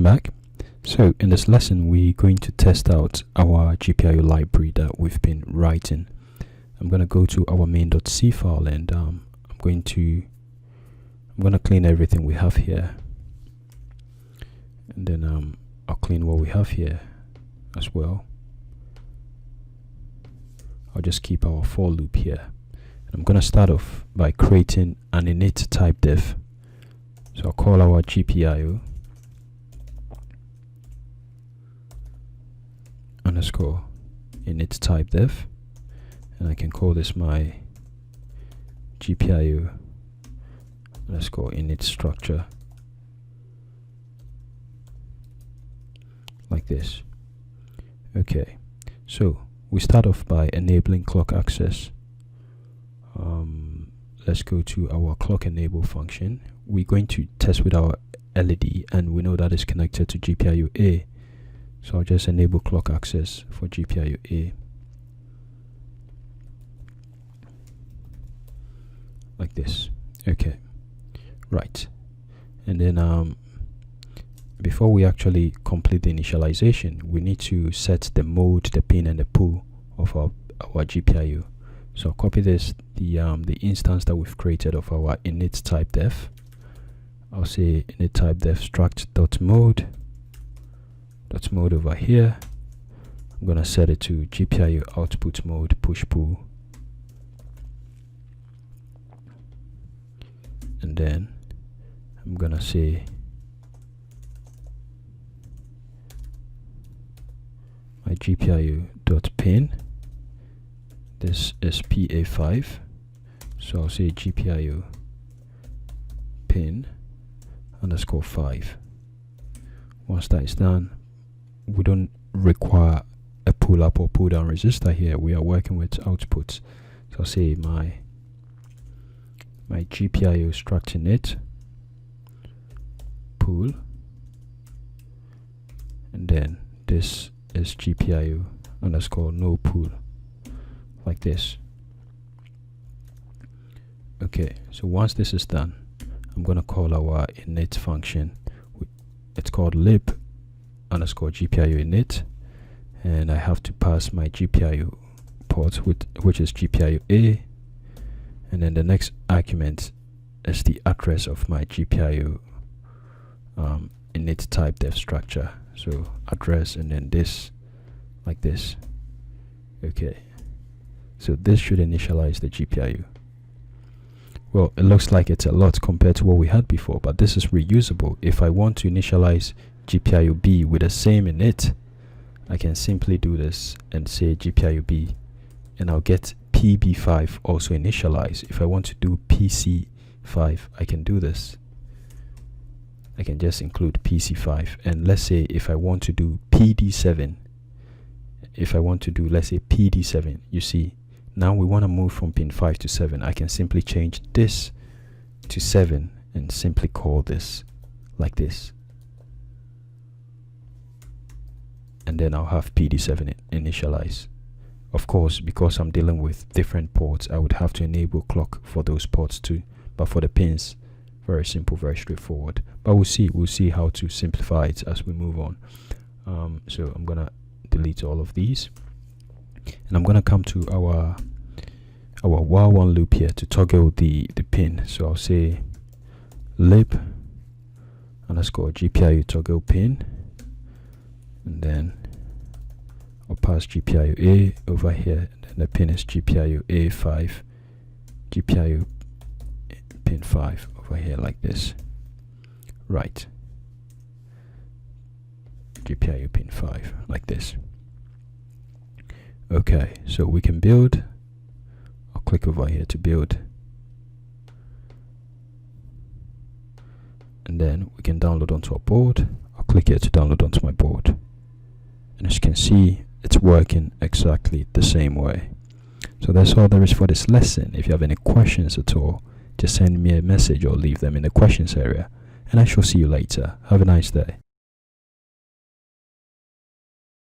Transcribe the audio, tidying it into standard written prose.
Welcome back. So in this lesson we're going to test out our GPIO library that we've been writing. I'm going to go to our main.c file and I'm going to clean everything we have here, and then I'll clean what we have here as well. I'll just keep our for loop here. And I'm going to start off by creating an init type div. So I'll call our GPIO underscore init type div, and I can call this my GPIO underscore init structure like this. Okay, so we start off by enabling clock access. Let's go to our clock enable function. We're going to test with our LED, and we know that is connected to GPIO A. So I'll just enable clock access for GPIO A like this. Okay, right. And then before we actually complete the initialization, we need to set the mode, the pin, and the pull of our GPIO. So I'll copy this, the instance that we've created of our init type def. I'll say init type def struct.mode. That's mode over here. I'm gonna set it to GPIO output mode push pull, and then I'm gonna say my GPIO.pin. This is PA5, so I'll say GPIO pin underscore 5. Once that is done, we don't require a pull up or pull down resistor here. We are working with outputs. So I'll say my GPIO struct init pull, and then this is GPIO underscore no pull like this. Okay, so once this is done, I'm gonna call our init function. It's called lib underscore GPIO init, and I have to pass my GPIO port, which is GPIO A, and then the next argument is the address of my GPIO init type def structure. So address, and then this like this. Okay, so this should initialize the GPIO. Well, it looks like it's a lot compared to what we had before, but this is reusable. If I want to initialize GPIO B with the same init, I can simply do this and say GPIO B, and I'll get PB5 also initialized. If I want to do PC5, I can do this. I can just include PC5, and let's say if I want to do PD7, let's say PD7, you see, now we want to move from pin 5 to 7. I can simply change this to 7 and simply call this like this, and then I'll have PD7 initialize. Of course, because I'm dealing with different ports, I would have to enable clock for those ports too, but for the pins, very simple, very straightforward. But we'll see how to simplify it as we move on. So I'm gonna delete all of these, and I'm gonna come to our while one loop here to toggle the pin. So I'll say lib underscore GPIO toggle pin, and then I'll pass GPIO A over here, and then the pin is GPIO A5, GPIO pin 5 over here like this. Right, GPIO pin 5 like this. Okay, so we can build. I'll click over here to build, and then we can download onto our board. I'll click here to download onto my board, and as you can see, it's working exactly the same way. So that's all there is for this lesson. If you have any questions at all, just send me a message or leave them in the questions area, and I shall see you later. Have a nice day.